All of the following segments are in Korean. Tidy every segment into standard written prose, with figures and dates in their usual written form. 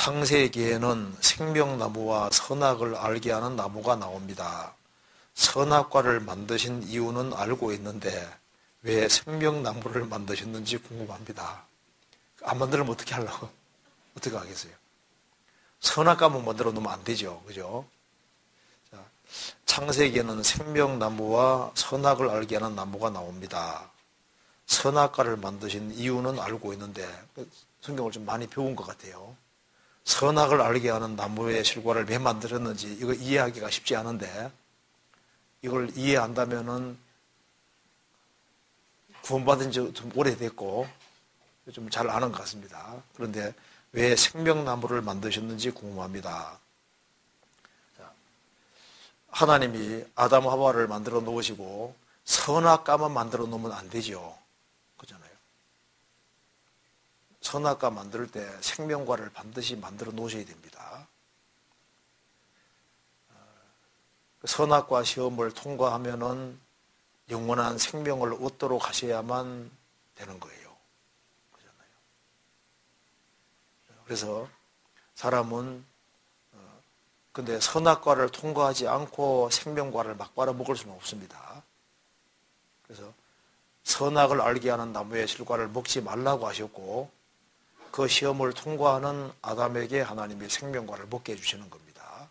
창세기에는 생명나무와 선악을 알게 하는 나무가 나옵니다. 선악과를 만드신 이유는 알고 있는데 왜 생명나무를 만드셨는지 궁금합니다. 안 만들면 어떻게 하려고? 어떻게 하겠어요? 선악과만 만들어 놓으면 안 되죠. 그죠? 자, 창세기에는 생명나무와 선악을 알게 하는 나무가 나옵니다. 선악과를 만드신 이유는 알고 있는데 성경을 좀 많이 배운 것 같아요. 선악을 알게 하는 나무의 실과를 왜 만들었는지 이거 이해하기가 쉽지 않은데 이걸 이해한다면은 구원받은 지 좀 오래됐고 좀 잘 아는 것 같습니다. 그런데 왜 생명나무를 만드셨는지 궁금합니다. 하나님이 아담 하와를 만들어 놓으시고 선악과만 만들어 놓으면 안 되죠. 그렇잖아요. 선악과 만들 때 생명과를 반드시 만들어 놓으셔야 됩니다. 선악과 시험을 통과하면은 영원한 생명을 얻도록 하셔야만 되는 거예요. 그렇잖아요. 그래서 사람은 근데 선악과를 통과하지 않고 생명과를 막 빨아먹을 수는 없습니다. 그래서 선악을 알게 하는 나무의 실과를 먹지 말라고 하셨고 그 시험을 통과하는 아담에게 하나님이 생명과를 먹게 해주시는 겁니다.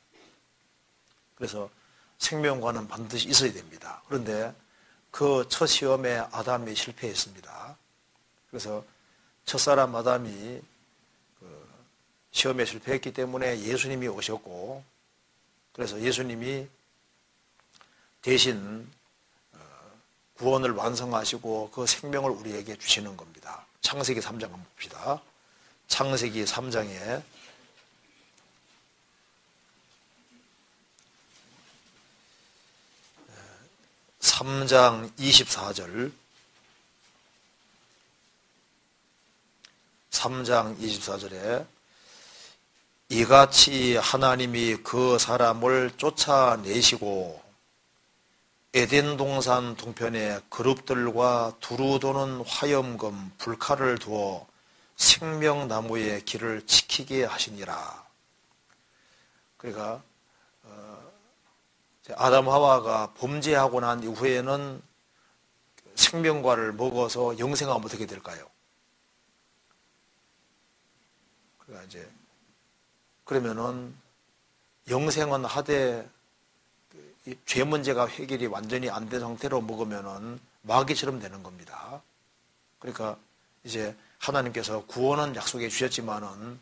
그래서 생명과는 반드시 있어야 됩니다. 그런데 그 첫 시험에 아담이 실패했습니다. 그래서 첫사람 아담이 시험에 실패했기 때문에 예수님이 오셨고 그래서 예수님이 대신 구원을 완성하시고 그 생명을 우리에게 주시는 겁니다. 창세기 3장 한번 봅시다. 창세기 3장에 3장 24절 3장 24절에 이같이 하나님이 그 사람을 쫓아내시고 에덴 동산 동편에 그룹들과 두루 도는 화염금 불칼을 두어 생명나무의 길을 지키게 하시니라. 그러니까 아담 하와가 범죄하고 난 이후에는 생명과를 먹어서 영생하면 어떻게 될까요? 그러니까 이제 그러면은 영생은 하되 죄 문제가 해결이 완전히 안 된 상태로 먹으면은 마귀처럼 되는 겁니다. 그러니까 이제 하나님께서 구원은 약속해 주셨지만은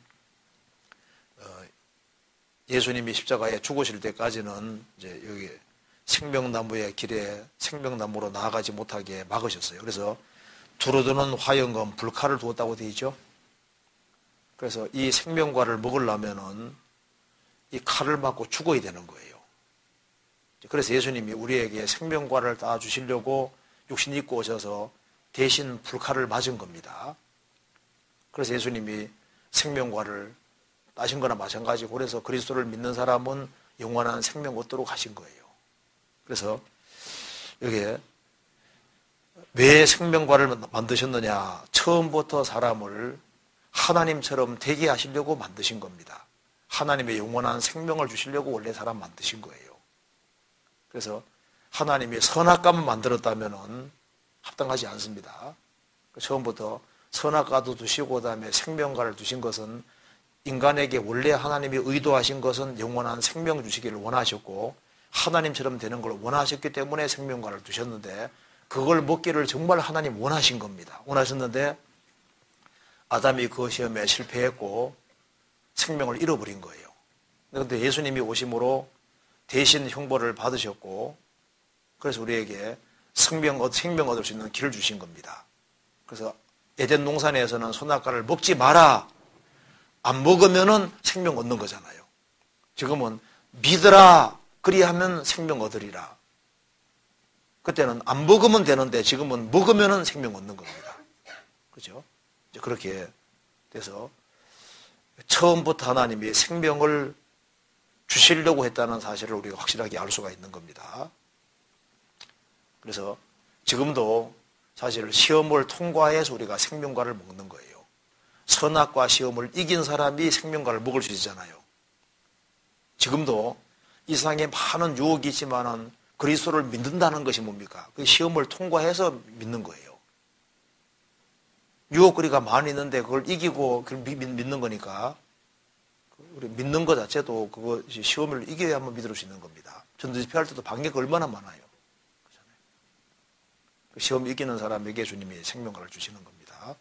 예수님이 십자가에 죽으실 때까지는 이제 여기 생명나무의 길에 생명나무로 나아가지 못하게 막으셨어요. 그래서 두루드는 화염금 불칼을 두었다고 되어 있죠. 그래서 이 생명과를 먹으려면은 이 칼을 맞고 죽어야 되는 거예요. 그래서 예수님이 우리에게 생명과를 다 주시려고 육신 입고 오셔서 대신 불칼을 맞은 겁니다. 그래서 예수님이 생명과를 따신 거나 마찬가지고 그래서 그리스도를 믿는 사람은 영원한 생명 얻도록 하신 거예요. 그래서 여기에 왜 생명과를 만드셨느냐? 처음부터 사람을 하나님처럼 되게 하시려고 만드신 겁니다. 하나님의 영원한 생명을 주시려고 원래 사람 만드신 거예요. 그래서 하나님이 선악과만 만들었다면 합당하지 않습니다. 처음부터 선악과도 두시고 그다음에 생명과를 두신 것은 인간에게 원래 하나님이 의도하신 것은 영원한 생명 주시기를 원하셨고 하나님처럼 되는 걸 원하셨기 때문에 생명과를 두셨는데 그걸 먹기를 정말 하나님 원하신 겁니다. 원하셨는데 아담이 그 시험에 실패했고 생명을 잃어버린 거예요. 그런데 예수님이 오심으로 대신 형벌을 받으셨고 그래서 우리에게 생명 얻을 수 있는 길을 주신 겁니다. 그래서 에덴 동산에서는 선악과를 먹지 마라. 안 먹으면은 생명 얻는 거잖아요. 지금은 믿으라. 그리하면 생명 얻으리라. 그때는 안 먹으면 되는데 지금은 먹으면은 생명 얻는 겁니다. 그렇죠? 이제 그렇게 돼서 처음부터 하나님이 생명을 주시려고 했다는 사실을 우리가 확실하게 알 수가 있는 겁니다. 그래서 지금도 사실 시험을 통과해서 우리가 생명과를 먹는 거예요. 선악과 시험을 이긴 사람이 생명과를 먹을 수 있잖아요. 지금도 이 세상에 많은 유혹이 있지만은 그리스도를 믿는다는 것이 뭡니까? 그 시험을 통과해서 믿는 거예요. 유혹거리가 많이 있는데 그걸 이기고 믿는 거니까 우리 믿는 것 자체도 그거 시험을 이겨야만 믿을 수 있는 겁니다. 전도 집회할 때도 방해가 얼마나 많아요. 그렇잖아요. 그 시험 이기는 사람에게 주님이 생명과를 주시는 겁니다.